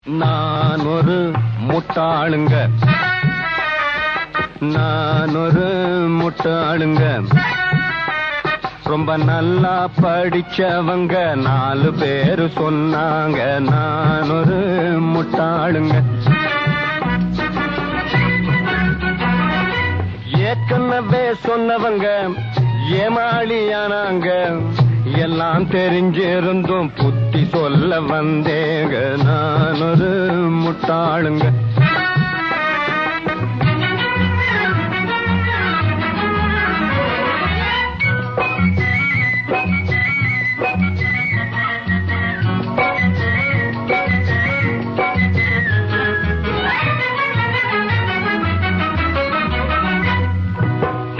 நான் ஒரு முட்டாளுங்க, நான் ஒரு முட்டாளுங்க. ரொம்ப நல்லா படிச்சவங்க 4 பேரு சொன்னாங்க. நான் ஒரு முட்டாளுங்க. ஏற்கனவே சொன்னவங்க ஏமாளியானாங்க. எல்லாம் தெரிஞ்சிருந்தும் புத்தி சொல்ல வந்தேங்க. நான் ஒரு முட்டாளுங்க.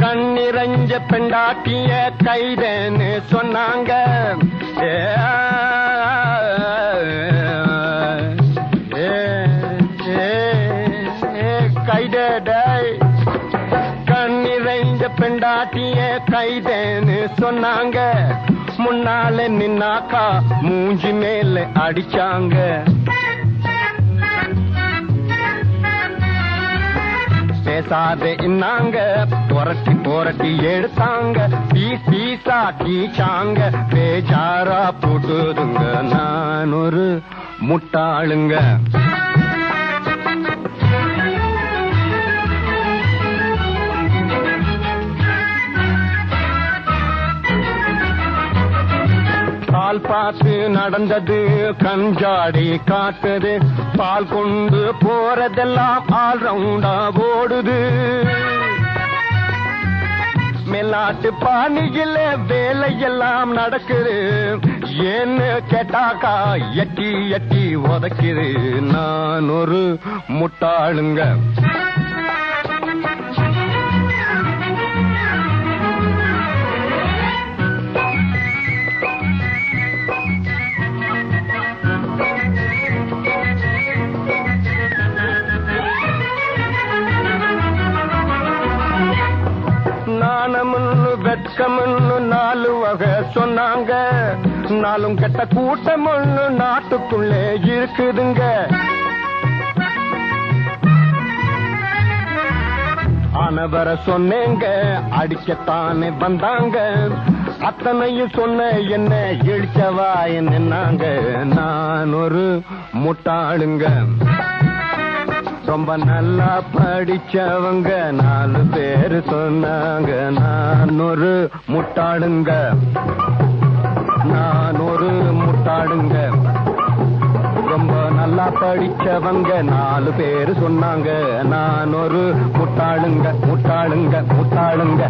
கண்ணிரஞ்ச பெண்டாட்டிய கைதேன்னு சொன்னாங்க. கைதே கண்ணிரஞ்ச பெண்டாட்டிய கைதேன்னு சொன்னாங்க. முன்னால நின்னாக்கா மூஞ்சி மேல அடிச்சாங்க. பேசாதே இன்னாங்க, புரட்டி எடுத்தாங்க. பீசா கீச்சாங்க, பேஜாரா போட்டுதுங்க. நான் ஒரு முட்டாளுங்க. பால் பார்த்து நடந்தது கஞ்சாடி காட்டுது. பால் கொண்டு போறதெல்லாம் ஆல் ரவுண்டா ஓடுது. மேலாட்டு பாணியில வேலையெல்லாம் நடக்குது. ஏன்னு கேட்டாக்கா எட்டி எட்டி உதைக்குது. நான் ஒரு முட்டாளுங்க. நாணமுன்னு வெட்கமுன்னு 4 வகை சொன்னாங்க. நாளும் கெட்ட கூட்டம் ஒண்ணு நாட்டுக்குள்ளே இருக்குதுங்க. ஆனவர சொன்னேங்க, அடிக்கத்தானே வந்தாங்க. அத்தனையும் சொன்ன என்ன இழிச்சவா என்னங்க. நான் ஒரு முட்டாளுங்க. ரொம்ப நல்லா படிச்சவங்க 4 பேரு சொன்னாங்க. நான் ஒரு முட்டாளுங்க. நான் ஒரு முட்டாளுங்க. ரொம்ப நல்லா படிச்சவங்க 4 பேரு சொன்னாங்க. நான் ஒரு முட்டாளுங்க. முட்டாளுங்க.